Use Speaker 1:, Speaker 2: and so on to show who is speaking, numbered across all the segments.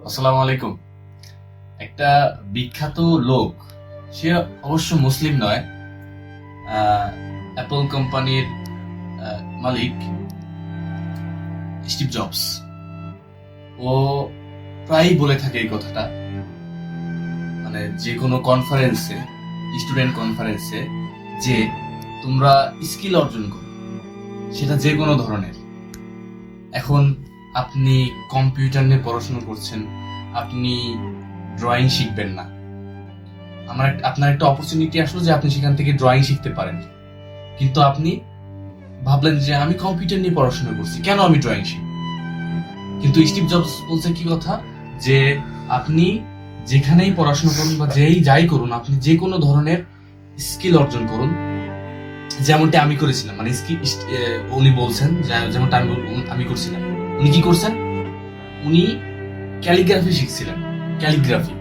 Speaker 1: আসসালামু আলাইকুম। একটা বিখ্যাত লোক, সে অবশ্য মুসলিম নয়, অ্যাপল কোম্পানির মালিক স্টিভ জবস, ও প্রায়ই বলে থাকে এই কথাটা, মানে যে কোনো কনফারেন্সে, স্টুডেন্ট কনফারেন্সে, যে তোমরা স্কিল অর্জন করো, সেটা যে কোনো ধরনের। এখন আপনি কম্পিউটার নিয়ে পড়াশোনা করছেন, আপনি ড্রয়িং শিখবেন না, আপনার একটা অপরচুনিটি আসলো যে আপনি সেখান থেকে ড্রয়িং শিখতে পারেন, কিন্তু আপনি ভাবলেন যে আমি কম্পিউটার নিয়ে পড়াশোনা করছি, কেন আমি ড্রয়িং শিখব? কিন্তু স্টিভ জবস বলছে কি কথা, যে আপনি যেখানেই পড়াশোনা করুন বা যাই করুন, আপনি যে কোনো ধরনের স্কিল অর্জন করুন, যেমনটা আমি করেছিলাম। মানে উনি বলছেন যেমনটা আমি করছিলাম। উনি কি করছেন? উনি ক্যালিগ্রাফি শিখছিলেন। ক্যালিগ্রাফি,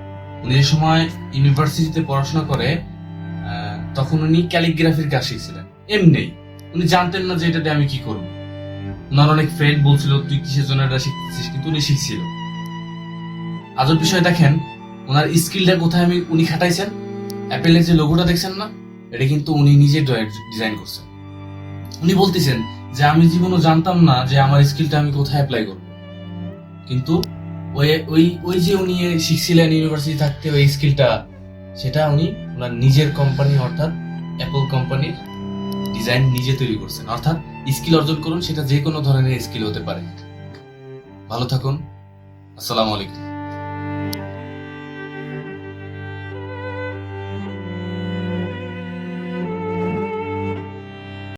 Speaker 1: উনি যে সময় ইউনিভার্সিটিতে পড়াশোনা করে, তখন উনি ক্যালিগ্রাফির কাজ শিখছিলেন। এমনি উনি জানতেন না যে এটা দিয়ে আমি কি করবো। ওনার অনেক ফ্রেন্ড বলছিল তুই কিসের জন্য এটা শিখতেছিস, কিন্তু উনি শিখছিল। আজব বিষয় দেখেন, ওনার স্কিলটা কোথায় উনি খাটাইছেন। অ্যাপেলের যে লোগোটা দেখছেন না, এটা কিন্তু উনি নিজে ডিজাইন করছেন। উনি বলতেছেন যে আমি জীবনও জানতাম না যে আমার স্কিলটা আমি কোথায় অ্যাপ্লাই করবো, কিন্তু ওই ওই ওই যে উনি শিখছিলেন ইউনিভার্সিটি থাকতে, ওই স্কিলটা, সেটা উনি ওনার নিজের কোম্পানি অর্থাৎ অ্যাপল কোম্পানির ডিজাইন নিজে তৈরি করছেন। অর্থাৎ স্কিল অর্জন করুন, সেটা যে কোনো ধরনের স্কিল হতে পারে। ভালো থাকুন। আসসালামু আলাইকুম।